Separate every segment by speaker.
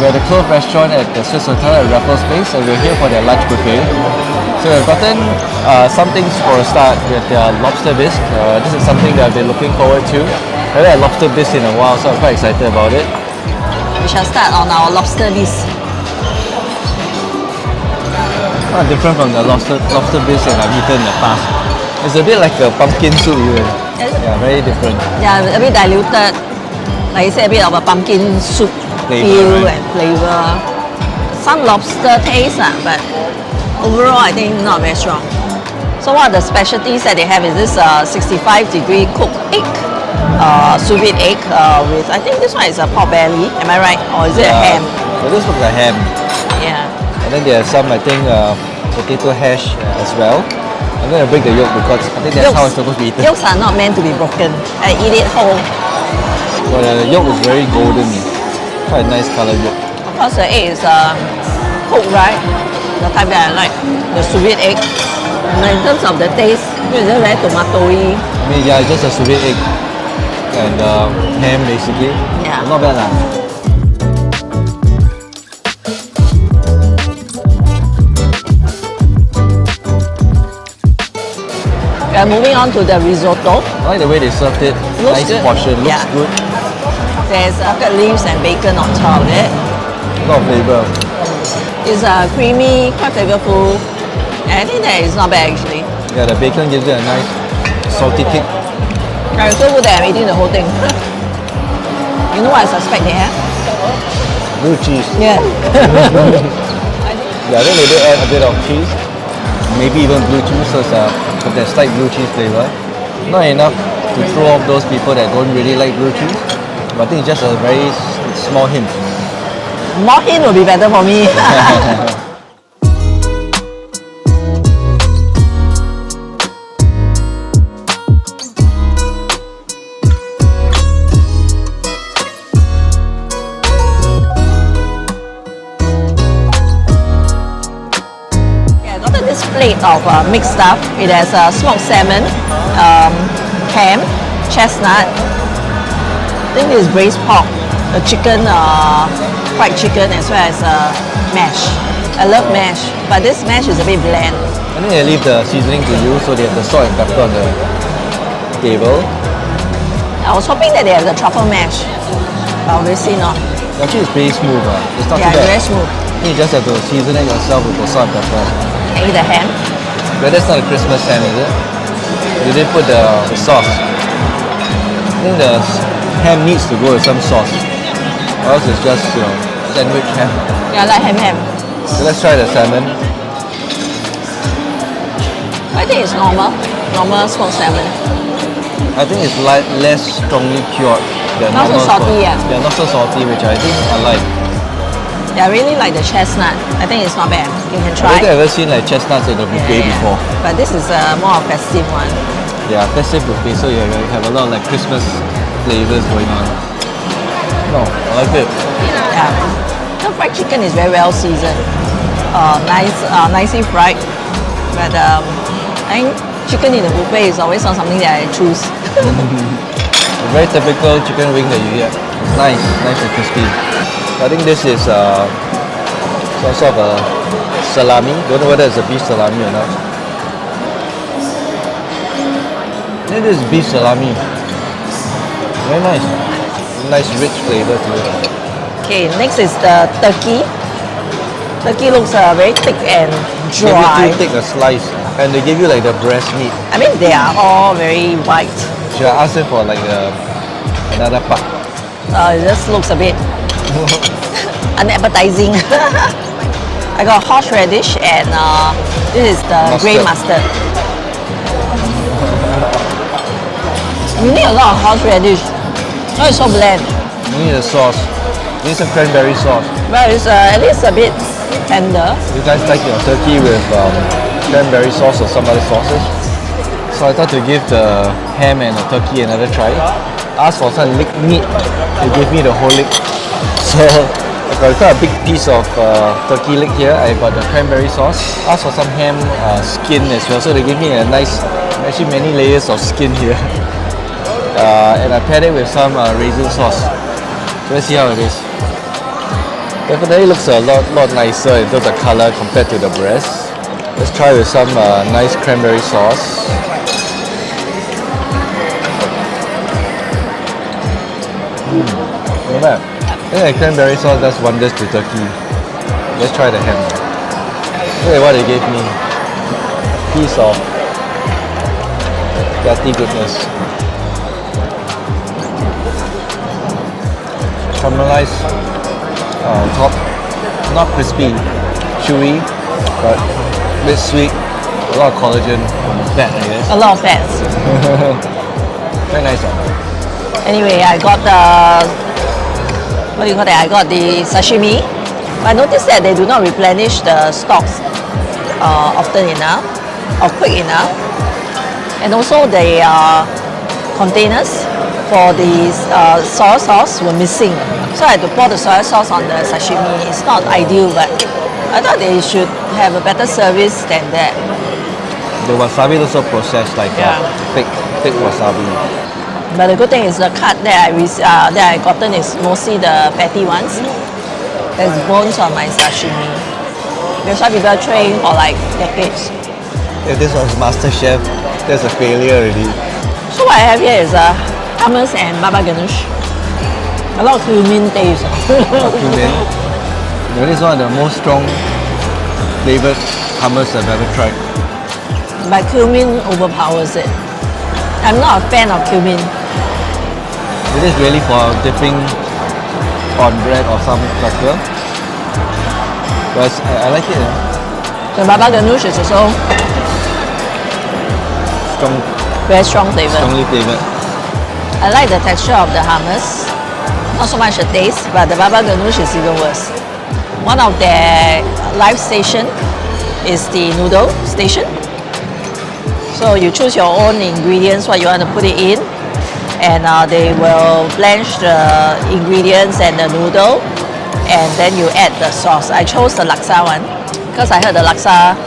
Speaker 1: We're at the Clove restaurant at the Swiss Hotel at Raffles Place, and we're here for their lunch buffet. So we've gotten some things for a start with their lobster bisque. This is something that I've been looking forward to. I haven't had lobster bisque in a while, so I'm quite excited about it.
Speaker 2: We shall start on our lobster bisque.
Speaker 1: Kind of different from the lobster bisque that I've eaten in the past. It's a bit like a pumpkin soup even. Yeah, very different.
Speaker 2: Yeah, a bit diluted. Like you said, a bit of a pumpkin soup feel and flavor. Some lobster taste, but overall I think not very strong. So one of the specialties that they have is this 65-degree cooked egg, sous vide egg with, I think this one is a pork belly, am I right? Or is it a ham?
Speaker 1: Well, this looks like ham.
Speaker 2: Yeah.
Speaker 1: And then there are some, I think, potato hash as well. I'm going to break the yolk because I think that's how it's supposed to be eaten.
Speaker 2: Yolks are not meant to be broken. I eat it whole.
Speaker 1: But the yolk is very golden. Quite a nice color yolk.
Speaker 2: Of course the egg is cooked, right? The type that I like, the sous vide egg. And in terms of the taste, it's just very tomatoey.
Speaker 1: I mean, yeah, it's just a sous vide egg and ham basically.
Speaker 2: Yeah.
Speaker 1: Not bad lah.
Speaker 2: We are moving on to the risotto.
Speaker 1: I like the way they served it.
Speaker 2: Looks
Speaker 1: Nice
Speaker 2: good.
Speaker 1: portion, looks
Speaker 2: Yeah.
Speaker 1: good.
Speaker 2: There's orchid leaves and bacon on top of it.
Speaker 1: A lot of flavour.
Speaker 2: It's creamy, quite flavorful. And I think that is not bad actually.
Speaker 1: Yeah, the bacon gives it a nice salty kick.
Speaker 2: I'm so good that I'm eating the whole thing. You know what I suspect they have?
Speaker 1: Blue cheese.
Speaker 2: Yeah.
Speaker 1: Yeah, I think they did add a bit of cheese. Maybe even blue cheese, so it's got that slight blue cheese flavour. Not enough to throw off those people that don't really like blue cheese. But I think it's just a very small hint.
Speaker 2: More hint would be better for me. Plate of mixed stuff. It has smoked salmon, ham, chestnut. I think this is braised pork, a chicken, fried chicken, as well as mash. I love mash, but this mash is a bit bland.
Speaker 1: I think they leave the seasoning to you, so they have the salt and pepper on the table.
Speaker 2: I was hoping that they have the truffle mash, but obviously not.
Speaker 1: Actually, it's pretty smooth. It's not
Speaker 2: Yeah,
Speaker 1: too bad.
Speaker 2: very smooth.
Speaker 1: You just have to season it yourself with the salt and pepper.
Speaker 2: I eat the ham.
Speaker 1: But that's not a Christmas ham, is it? You didn't put the sauce. I think the ham needs to go with some sauce. Or else it's just, sandwich ham.
Speaker 2: Yeah, I like ham.
Speaker 1: So let's try the salmon.
Speaker 2: I think it's normal smoked salmon.
Speaker 1: I think it's less strongly cured than
Speaker 2: Not so
Speaker 1: normal
Speaker 2: salty,
Speaker 1: sauce.
Speaker 2: yeah.
Speaker 1: Yeah, not so salty, which I think I like.
Speaker 2: Yeah, I really like the chestnut. I think it's not bad. You can
Speaker 1: I
Speaker 2: try.
Speaker 1: don't think I've ever seen like chestnuts in a buffet before.
Speaker 2: But this is more of a festive one.
Speaker 1: Yeah, festive buffet, so you have a lot of like Christmas flavors going on. No, I like it.
Speaker 2: Yeah. The fried chicken is very well seasoned. Nicely fried. But I think chicken in the buffet is always not something that I choose.
Speaker 1: A very typical chicken wing that you get. It's nice and crispy. I think this is some sort of a salami. Don't know whether it's a beef salami or not. I think this is beef salami. Very nice. Nice rich flavour to it.
Speaker 2: Okay, next is the turkey. Turkey looks very thick and
Speaker 1: They
Speaker 2: dry.
Speaker 1: give you take a slice and they give you like the breast meat.
Speaker 2: I mean, they are all very white.
Speaker 1: Should I ask them for like another part?
Speaker 2: It just looks a bit unappetizing. I got horseradish and this is the grey mustard. You need a lot of horseradish. No, it's so bland.
Speaker 1: You need a sauce. You need some cranberry sauce.
Speaker 2: But it's at least a bit tender.
Speaker 1: You guys like your turkey with cranberry sauce or some other sauces? So I thought to give the ham and the turkey another try. Asked for some leg meat. They gave me the whole leg. So I got quite a big piece of turkey leg here. I got the cranberry sauce. Asked for some ham skin as well. So they gave me a nice, actually many layers of skin here. And I paired it with some raisin sauce. So let's see how it is. Definitely looks a lot nicer in terms of color compared to the breast. Let's try with some nice cranberry sauce. Not bad. I think the cranberry sauce does wonders to turkey. Let's try the ham. Look at what they gave me. Piece of fatty goodness. Caramelized on top, not crispy, chewy, but a bit sweet. A lot of collagen from the fat, I guess.
Speaker 2: A lot of fats.
Speaker 1: Very nice.
Speaker 2: Anyway, I got the, what do you call that? I got the sashimi. I noticed that they do not replenish the stocks often enough or quick enough. And also the containers for the soy sauce were missing. So I had to pour the soy sauce on the sashimi. It's not ideal, but I thought they should have a better service than that.
Speaker 1: The wasabi is also processed like thick wasabi.
Speaker 2: But the good thing is the cut that I gotten is mostly the fatty ones. There's bones on my sashimi. That's why people train for like decades.
Speaker 1: If this was MasterChef, that's a failure already.
Speaker 2: So what I have here is hummus and baba ganoush. A lot of cumin taste.
Speaker 1: Cumin. This is one of the most strong flavored hummus I've ever tried.
Speaker 2: But cumin overpowers it. I'm not a fan of cumin.
Speaker 1: It is really for dipping on bread or some cracker. But I like it.
Speaker 2: The baba ganoush is also very strong flavor.
Speaker 1: Strongly flavored.
Speaker 2: I like the texture of the hummus. Not so much the taste, but the baba ganoush is even worse. One of their live station is the noodle station. So you choose your own ingredients, what you want to put it in, and they will blanch the ingredients and the noodle, and then you add the sauce. I chose the laksa one because I heard the laksa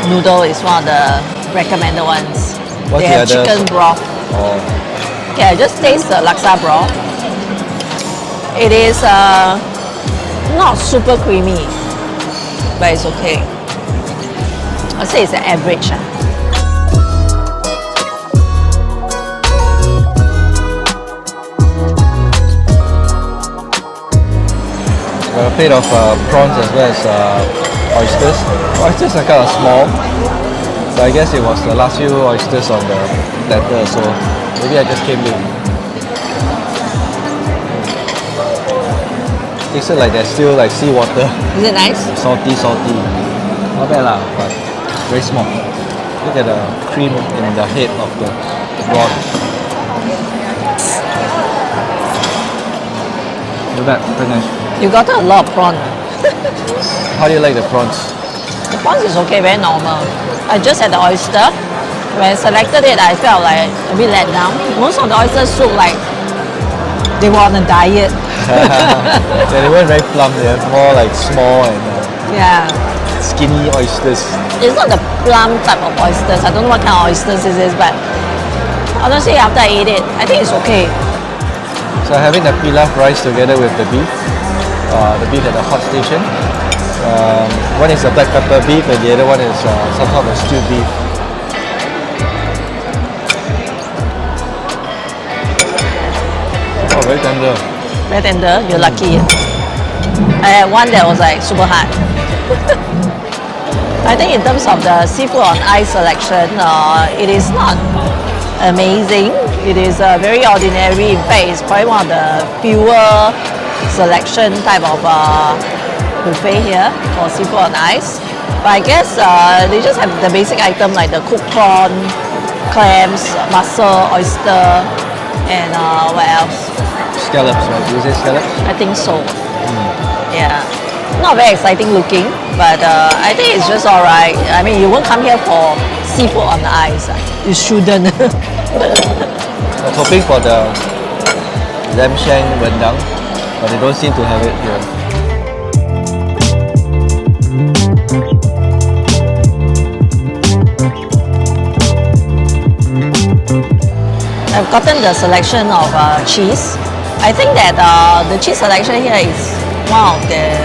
Speaker 2: noodle is one of the recommended ones.
Speaker 1: What's
Speaker 2: they
Speaker 1: the
Speaker 2: have
Speaker 1: other?
Speaker 2: chicken broth.
Speaker 1: Oh.
Speaker 2: Okay, I just taste the laksa broth. It is not super creamy, but it's okay. I'd say it's an average.
Speaker 1: Got a plate of prawns as well as oysters. Oysters are kind of small, so I guess it was the last few oysters on the platter, so maybe I just came late. Tasted like there's still like seawater,
Speaker 2: Is it nice?
Speaker 1: salty. Not bad lah, but very small. Look at the cream in the head of the prawn. Look at that, very nice.
Speaker 2: You got a lot of prawn.
Speaker 1: How do you like the prawns?
Speaker 2: The prawns is okay, very normal. I just had the oyster. When I selected it, I felt like a bit let down. Most of the oysters look like they were on a diet.
Speaker 1: Yeah, they weren't very plump, they're more like small and
Speaker 2: Yeah.
Speaker 1: skinny oysters.
Speaker 2: It's not the plum type of oysters. I don't know what kind of oysters this is, but honestly, after I ate it, I think it's okay.
Speaker 1: So having the pilaf rice together with the beef at the hot station. One is a black pepper beef and the other one is some sort of stewed beef. Oh, very tender.
Speaker 2: Very tender, you're lucky. I had one that was like super hard. I think in terms of the seafood on ice selection, it is not amazing. It is very ordinary. In fact, it's probably one of the fewer selection type of buffet here for seafood on ice. But I guess they just have the basic item like the cooked prawn, clams, mussel, oyster, and what else?
Speaker 1: Scallops, right? Do you say scallops?
Speaker 2: I think so. Yeah. Not very exciting looking, but I think it's just alright. I mean, you won't come here for seafood on the ice. You shouldn't.
Speaker 1: I was hoping for the lamb shank rendang, but they don't seem to have it here.
Speaker 2: I've gotten the selection of cheese. I think that the cheese selection here is one of the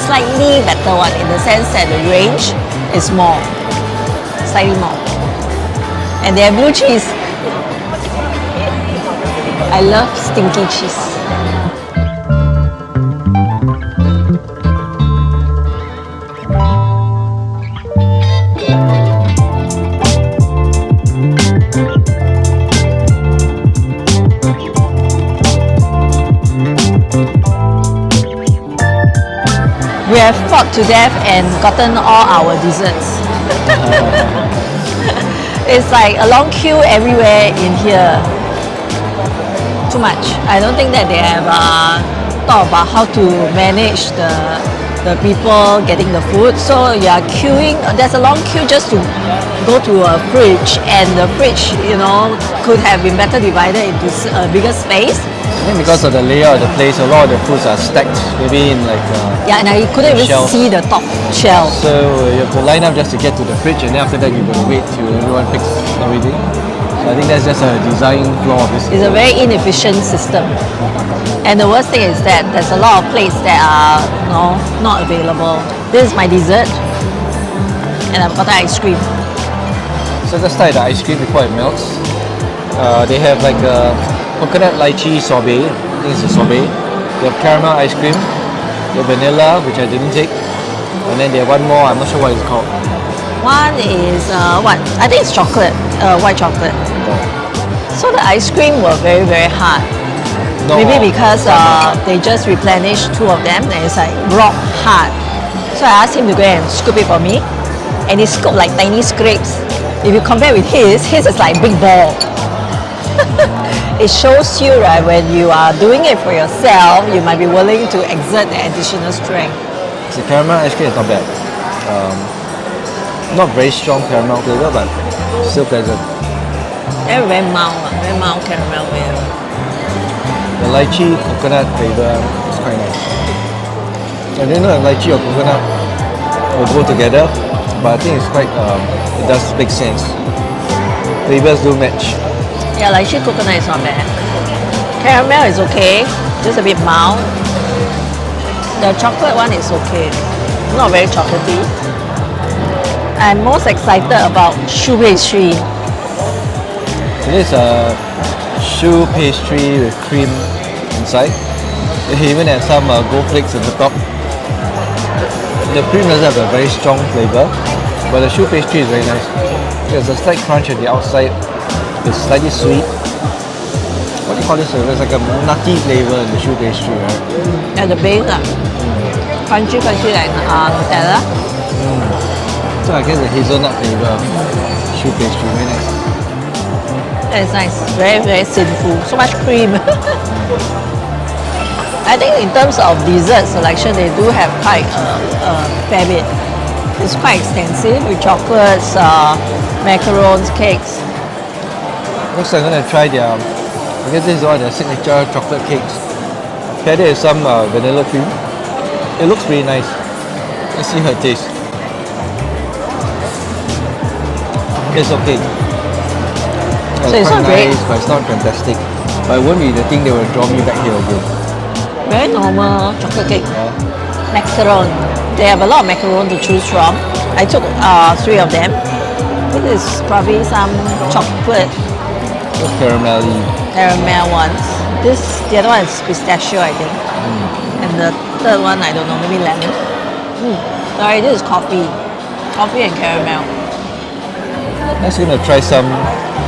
Speaker 2: slightly better one in the sense that the range is more, slightly more. And they have blue cheese. I love stinky cheese. We have fought to death and gotten all our desserts. It's like a long queue everywhere in here. Too much. I don't think that they have thought about how to manage the people getting the food. So you are queuing. There's a long queue just to go to a fridge, and the fridge, you know, could have been better divided into a bigger space.
Speaker 1: I think because of the layout of the place, a lot of the foods are stacked, maybe in like
Speaker 2: yeah, and I couldn't even
Speaker 1: shelf.
Speaker 2: see the top shelf.
Speaker 1: So you have to line up just to get to the fridge, and then after that you got to wait till everyone picks everything. So I think that's just a design flaw of this.
Speaker 2: It's a very inefficient system. And the worst thing is that there's a lot of plates that are not available. This is my dessert, and I've got the ice cream.
Speaker 1: So let's start the ice cream before it melts. They have like a coconut lychee sorbet. I think it's a sorbet. They have caramel ice cream. They have vanilla, which I didn't take. And then they have one more, I'm not sure what it's called.
Speaker 2: One is what? I think it's chocolate, white chocolate. So the ice cream were very, very hard.
Speaker 1: No,
Speaker 2: Maybe because they just replenished two of them and it's like rock hard. So I asked him to go and scoop it for me, and he scooped like tiny scrapes. If you compare with his is like big ball. It shows you, right, when you are doing it for yourself, you might be willing to exert the additional strength.
Speaker 1: The caramel ice cream is not bad. Not very strong caramel flavor, but still pleasant.
Speaker 2: They're very mild caramel flavor.
Speaker 1: The lychee coconut flavor is quite nice. I didn't know if lychee or coconut will go together, but I think it's quite, it does make sense. Flavors do match.
Speaker 2: Yeah, lychee coconut is not bad. Caramel is okay, just a bit mild. The chocolate one is okay, not very chocolatey. I'm most excited about choux pastry.
Speaker 1: So this is a choux pastry with cream inside. They even have some gold flakes at the top. The cream doesn't have a very strong flavor, but the choux pastry is very nice. There's a slight crunch at the outside. It's slightly sweet. What do you call this? There's like a nutty flavor in the choux pastry, right?
Speaker 2: At the base, crunchy like Nutella.
Speaker 1: So I guess the hazelnut flavor choux pastry, very nice.
Speaker 2: That is nice. Very, very sinful. So much cream. I think in terms of dessert selection, they do have quite a fair bit. It's quite extensive with chocolates, macarons, cakes.
Speaker 1: Next I'm going to try their, I guess this is one of their signature chocolate cakes. Paired it with some vanilla cream. It looks really nice. Let's see how it tastes. It's okay.
Speaker 2: So it's not great.
Speaker 1: Nice, but it's not fantastic. But it won't be the thing that will draw me back here again.
Speaker 2: Very normal chocolate cake.
Speaker 1: Yeah.
Speaker 2: Macaron. They have a lot of macaron to choose from. I took 3 of them. This is probably some chocolate
Speaker 1: It's caramelly.
Speaker 2: caramel ones. The other one is pistachio, I think. And the third one, I don't know, maybe lemon. Sorry, this is coffee. Coffee and caramel.
Speaker 1: Next we're going to try some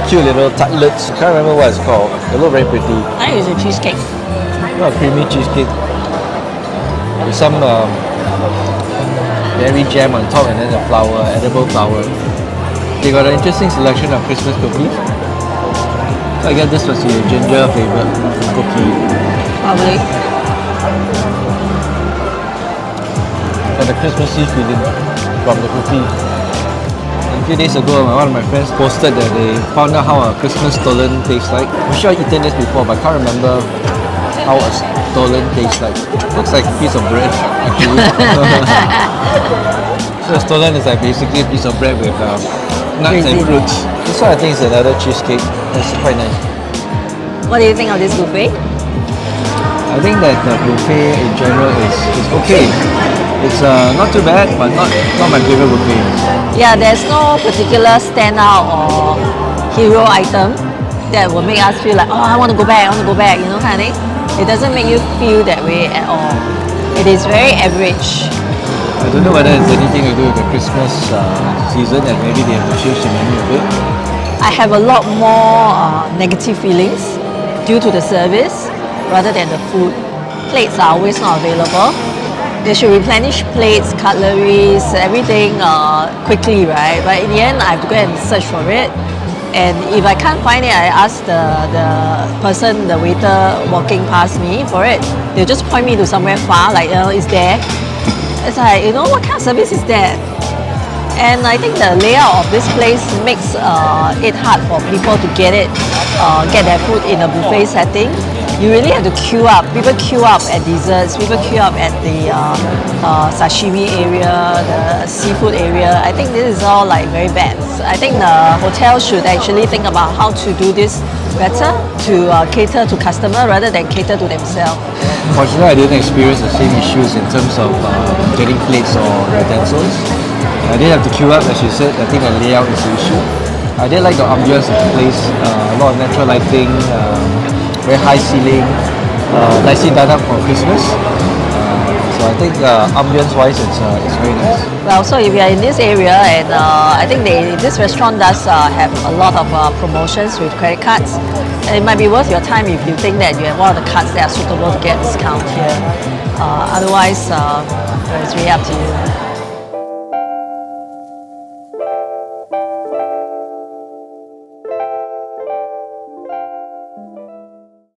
Speaker 1: cute little tartlets. I can't remember what it's called. They look very pretty.
Speaker 2: I think it's a cheesecake.
Speaker 1: Not a creamy cheesecake. With some berry jam on top and then the flour, edible flour. They got an interesting selection of Christmas cookies. So I guess this was the ginger flavoured cookie.
Speaker 2: Probably.
Speaker 1: And the Christmassy feeling from the cookie. A few days ago, one of my friends posted that they found out how a Christmas stollen tastes like. I'm sure I've eaten this before, but I can't remember how a stollen tastes like. Looks like a piece of bread, actually. So a stollen is like basically a piece of bread with nuts and fruits. This one I think is another cheesecake. It's quite nice.
Speaker 2: What do you think of this buffet?
Speaker 1: I I think that the buffet in general is okay. It's not too bad, but not my favorite buffet.
Speaker 2: Yeah, there's no particular standout or hero item that will make us feel like, oh, I want to go back, you know, kind of thing. It doesn't make you feel that way at all. It is very average.
Speaker 1: I don't know whether it's anything to do with the Christmas season and maybe they have to change the menu a bit.
Speaker 2: I have a lot more negative feelings due to the service rather than the food. Plates are always not available. They should replenish plates, cutleries, everything quickly, right? But in the end, I have to go and search for it. And if I can't find it, I ask the person, the waiter walking past me for it. They'll just point me to somewhere far, like, it's there. It's like, what kind of service is that? And I think the layout of this place makes it hard for people to get their food in a buffet setting. You really have to queue up. People queue up at desserts. People queue up at the sashimi area, the seafood area. I think this is all like very bad. I think the hotel should actually think about how to do this better to cater to customer rather than cater to themselves.
Speaker 1: Fortunately, I didn't experience the same issues in terms of getting plates or utensils. I didn't have to queue up, as you said. I think the layout is the issue. I did like the ambience of the place. A lot of natural lighting. Very high ceiling, nicely done up for Christmas. So I think ambience wise it's very nice.
Speaker 2: Well, so if you are in this area and I think this restaurant does have a lot of promotions with credit cards. And it might be worth your time if you think that you have one of the cards that are suitable to get discount here. Otherwise, it's really up to you.